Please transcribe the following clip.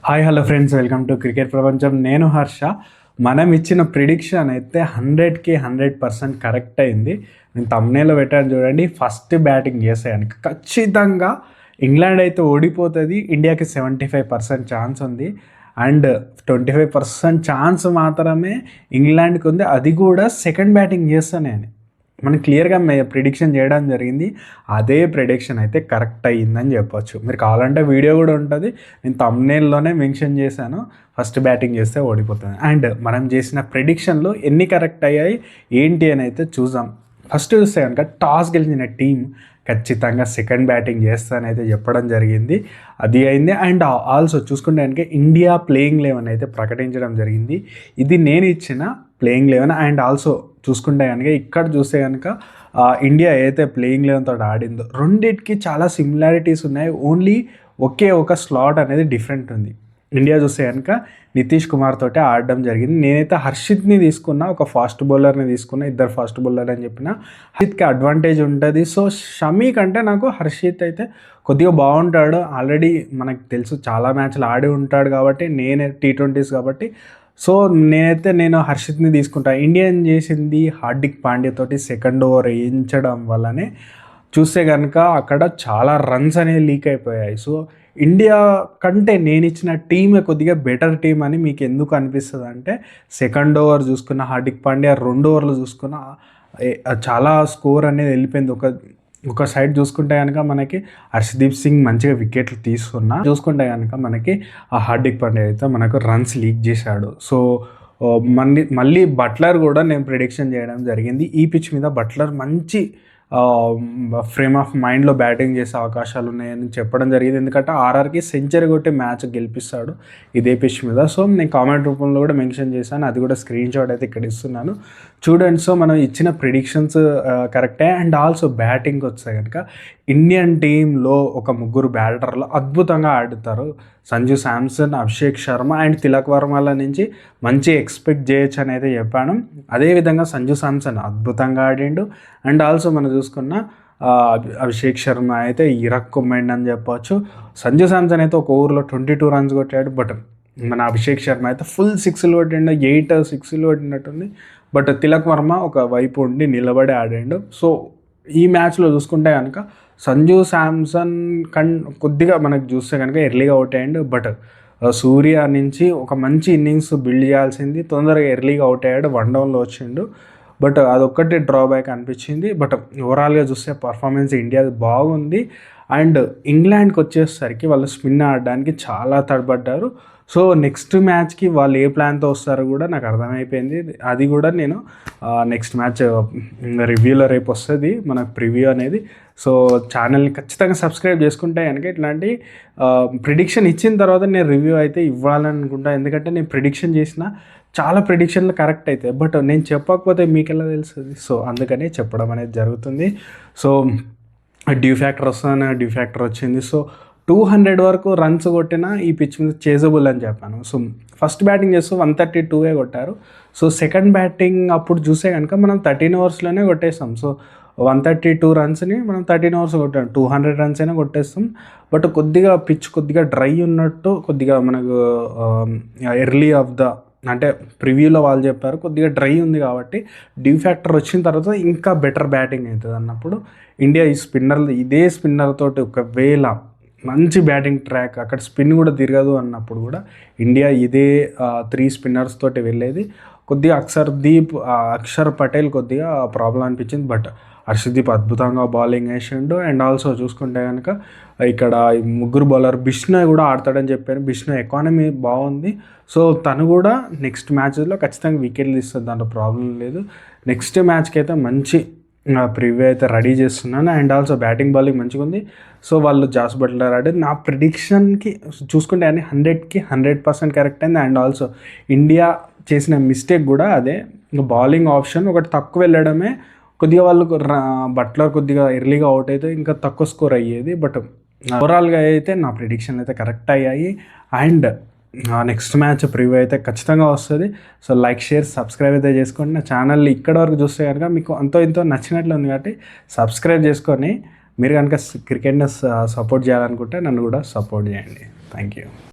Hi hello friends, welcome to cricket ప్రపంచం. నేను హర్ష. మనం ఇచ్చిన ప్రిడిక్షన్ అయితే 100కి 100% కరెక్ట్ అయింది. నేను తమ్నేలో పెట్టాను చూడండి. ఫస్ట్ బ్యాటింగ్ చేసేయానికి ఖచ్చితంగా ఇంగ్లాండ్ అయితే ఓడిపోతుంది. ఇండియాకి 75% ఛాన్స్ ఉంది అండ్ 25% ఛాన్స్ మాత్రమే ఇంగ్లాండ్కి ఉంది. అది కూడా సెకండ్ బ్యాటింగ్ చేస్తానే అని మనం క్లియర్గా ప్రిడిక్షన్ చేయడం జరిగింది. అదే ప్రిడిక్షన్ అయితే కరెక్ట్ అయ్యిందని చెప్పొచ్చు. మీరు కావాలంటే వీడియో కూడా ఉంటుంది, నేను తమ్నేల్లోనే మెన్షన్ చేశాను. ఫస్ట్ బ్యాటింగ్ చేస్తే ఓడిపోతుంది. అండ్ మనం చేసిన ప్రిడిక్షన్లు ఎన్ని కరెక్ట్ అయ్యాయి ఏంటి అని అయితే చూద్దాం. ఫస్ట్ చూస్తే కనుక టాస్ గెలిచిన టీం ఖచ్చితంగా సెకండ్ బ్యాటింగ్ చేస్తానైతే చెప్పడం జరిగింది. అది అయింది. అండ్ ఆల్సో చూసుకుంటే కనుక ఇండియా ప్లేయింగ్ 11 అయితే ప్రకటించడం జరిగింది. ఇది నేను ఇచ్చిన ప్లేయింగ్ 11. అండ్ ఆల్సో చూసుకుంటే కనుక ఇక్కడ చూస్తే కనుక ఇండియా ఏదైతే ప్లేయింగ్ 11 తోటి ఆడిందో రెండింటికి చాలా సిమిలారిటీస్ ఉన్నాయి. ఓన్లీ ఒకే ఒక స్లాట్ అనేది డిఫరెంట్ ఉంది. ఇండియా చూస్తే కనుక నితీష్ కుమార్ తోటి ఆడడం జరిగింది. నేనైతే హర్షిత్ని తీసుకున్నా, ఒక ఫాస్ట్ బౌలర్ని తీసుకున్నా. ఇద్దరు ఫాస్ట్ బౌలర్ అని చెప్పిన హర్షిత్కి అడ్వాంటేజ్ ఉంటుంది. సో షమీ కంటే నాకు హర్షిత్ అయితే కొద్దిగా బాగుంటాడు. ఆల్రెడీ మనకు తెలుసు, చాలా మ్యాచ్లు ఆడి ఉంటాడు కాబట్టి, నేనే T20s కాబట్టి. సో నేను హర్షిత్ని తీసుకుంటా. ఇండియన్ చేసింది హార్దిక్ పాండ్యా తోటి సెకండ్ ఓవర్ వేయించడం వల్లనే చూస్తే కనుక అక్కడ చాలా రన్స్ అనేవి లీక్ అయిపోయాయి. సో ఇండియా కంటే నేను ఇచ్చిన టీమే కొద్దిగా బెటర్ టీం అని మీకు ఎందుకు అనిపిస్తుంది అంటే, సెకండ్ ఓవర్ చూసుకున్న హార్దిక్ పాండ్యా, 2 ఓవర్లు చూసుకున్న చాలా స్కోర్ అనేది వెళ్ళిపోయింది. ఒక సైడ్ చూసుకుంటే కనుక మనకి హర్షదీప్ సింగ్ మంచిగా వికెట్లు తీసుకున్నా, చూసుకుంటే కనుక మనకి ఆ హార్దిక్ పాండ్యా అయితే మనకు రన్స్ లీక్ చేశాడు. సో మళ్ళీ బట్లర్ కూడా నేను ప్రిడిక్షన్ చేయడం జరిగింది. ఈ పిచ్ మీద బట్లర్ మంచి ఫ్రేమ్ ఆఫ్ మైండ్లో బ్యాటింగ్ చేసే అవకాశాలు ఉన్నాయని చెప్పడం జరిగింది. ఎందుకంటే ఆర్ఆర్కి సెంచరీ కొట్టి మ్యాచ్ గెలిపిస్తాడు ఇదే పిచ్ మీద. సో నేను కామెంట్ రూపంలో కూడా మెన్షన్ చేశాను, అది కూడా స్క్రీన్ షాట్ అయితే ఇక్కడ ఇస్తున్నాను చూడండి. సో మనం ఇచ్చిన ప్రిడిక్షన్స్ కరెక్టే. అండ్ ఆల్సో బ్యాటింగ్కి వస్తే కనుక ఇండియన్ టీంలో ఒక 3 బ్యాటర్లు అద్భుతంగా ఆడుతారు. సంజు శాంసన్, అభిషేక్ శర్మ అండ్ తిలక్ వర్మల నుంచి మంచి ఎక్స్పెక్ట్ చేయొచ్చు అని అయితే చెప్పాను. అదేవిధంగా సంజు శాంసన్ అద్భుతంగా ఆడిండు. అండ్ ఆల్సో మనం చూసుకున్న అభిషేక్ శర్మ అయితే ఇరక్కుమ్మైండ్ అని చెప్పవచ్చు. సంజు శాంసన్ అయితే ఒక ఓవర్లో 22 రన్స్ కొట్టాడు. బట్ మన అభిషేక్ శర్మ అయితే ఫుల్ 6లు కొట్టిండు, 8 6లు కొట్టినట్టుంది. బట్ తిలక్ వర్మ ఒక వైపు ఉండి నిలబడి ఆడాడు. సో ఈ మ్యాచ్లో చూసుకుంటే కనుక సంజు శాంసన్ కొద్దిగా మనకు చూస్తే కనుక ఎర్లీగా అవుట్ అయ్యాడు. బట్ సూర్య నుంచి ఒక మంచి ఇన్నింగ్స్ బిల్డ్ చేయాల్సింది, తొందరగా ఎర్లీగా అవుట్ అయ్యాడు, 1 డౌన్లో వచ్చిండు. బట్ అదొక్కటి డ్రాబ్యాక్ అనిపించింది. బట్ ఓవరాల్గా చూస్తే పర్ఫార్మెన్స్ ఇండియాది బాగుంది. అండ్ ఇంగ్లాండ్కి వచ్చేసరికి వాళ్ళు స్పిన్ ఆడడానికి చాలా తడబడ్డారు. సో నెక్స్ట్ మ్యాచ్కి వాళ్ళు ఏ ప్లాన్తో వస్తారో కూడా నాకు అర్థమైపోయింది. అది కూడా నేను నెక్స్ట్ మ్యాచ్ రివ్యూలో రేపు వస్తుంది మనకు ప్రివ్యూ అనేది. సో ఛానల్ని ఖచ్చితంగా సబ్స్క్రైబ్ చేసుకుంటే కనుక ఇట్లాంటి ప్రిడిక్షన్ ఇచ్చిన తర్వాత నేను రివ్యూ అయితే ఇవ్వాలనుకుంటా. ఎందుకంటే నేను ప్రిడిక్షన్ చేసిన చాలా ప్రిడిక్షన్లు కరెక్ట్ అవుతాయి, బట్ నేను చెప్పకపోతే మీకు ఎలా తెలుస్తుంది. సో అందుకని చెప్పడం అనేది జరుగుతుంది. సో డ్యూ ఫ్యాక్టర్ వస్తుందని డ్యూ ఫ్యాక్టర్ వచ్చింది. సో 200 వరకు రన్స్ కొట్టిన ఈ పిచ్ మీద చేజబుల్ అని చెప్పాను. సో ఫస్ట్ బ్యాటింగ్ చేస్తూ 132 కొట్టారు. సో సెకండ్ బ్యాటింగ్ అప్పుడు చూసే కనుక మనం 13 ఓవర్స్లోనే కొట్టేస్తాం. సో 132 రన్స్ని మనం 13 ఓవర్స్ కొట్టాం, 200 రన్స్ అయినా కొట్టేస్తాం. బట్ కొద్దిగా పిచ్ కొద్దిగా డ్రై ఉన్నట్టు, కొద్దిగా మనకు ఎర్లీ ఆఫ్ ద అంటే ప్రివ్యూలో వాళ్ళు చెప్పారు కొద్దిగా డ్రై ఉంది కాబట్టి డ్యూ ఫ్యాక్టర్ వచ్చిన తర్వాత ఇంకా బెటర్ బ్యాటింగ్ అవుతుంది అన్నప్పుడు ఇండియా ఇదే స్పిన్నర్ తోటి ఒకవేళ మంచి బ్యాటింగ్ ట్రాక్, అక్కడ స్పిన్ కూడా తిరగదు అన్నప్పుడు కూడా ఇండియా ఇదే 3 స్పిన్నర్స్ తోటి వెళ్ళేది. కొద్దిగా అక్షర్ పటేల్ కొద్దిగా ప్రాబ్లం అనిపించింది. బట్ హర్షదీప్ అద్భుతంగా బౌలింగ్ వేసిండు. అండ్ ఆల్సో చూసుకుంటే కనుక ఇక్కడ 3 బౌలర్ బిష్నోయ్ కూడా ఆడతాడని చెప్పాను. బిష్నోయ్ ఎకానమీ బాగుంది. సో తను కూడా నెక్స్ట్ మ్యాచెస్లో ఖచ్చితంగా వికెట్లు తీస్తుంది, దాంట్లో ప్రాబ్లం లేదు. నెక్స్ట్ మ్యాచ్కి అయితే మంచి ప్రివ్యూ అయితే రెడీ చేస్తున్నాను. అండ్ ఆల్సో బ్యాటింగ్ బౌలింగ్ మంచిగా ఉంది. సో వాళ్ళు జాస్ బట్లర్ ఆడారు. నా ప్రిడిక్షన్కి చూసుకుంటే అన్ని 100కి 100% కరెక్ట్ అయింది. అండ్ ఆల్సో ఇండియా చేసిన మిస్టేక్ కూడా అదే, బౌలింగ్ ఆప్షన్ ఒకటి తక్కువ వెళ్ళడమే. కొద్దిగా వాళ్ళు బట్లర్ కొద్దిగా ఎర్లీగా అవుట్ అయితే ఇంకా తక్కువ స్కోర్ అయ్యేది. బట్ ఓవరాల్గా అయితే నా ప్రిడిక్షన్ అయితే కరెక్ట్ అయ్యాయి. అండ్ నెక్స్ట్ మ్యాచ్ ప్రివ్యూ అయితే ఖచ్చితంగా వస్తుంది. సో లైక్, షేర్, సబ్స్క్రైబ్ అయితే చేసుకోండి. నా ఛానల్ ఇక్కడ వరకు చూస్తే కనుక మీకు ఎంతో నచ్చినట్లు ఉంది కాబట్టి సబ్స్క్రైబ్ చేసుకొని మీరు కనుక క్రికెట్ని సపోర్ట్ చేయాలనుకుంటే నన్ను కూడా సపోర్ట్ చేయండి. Thank you.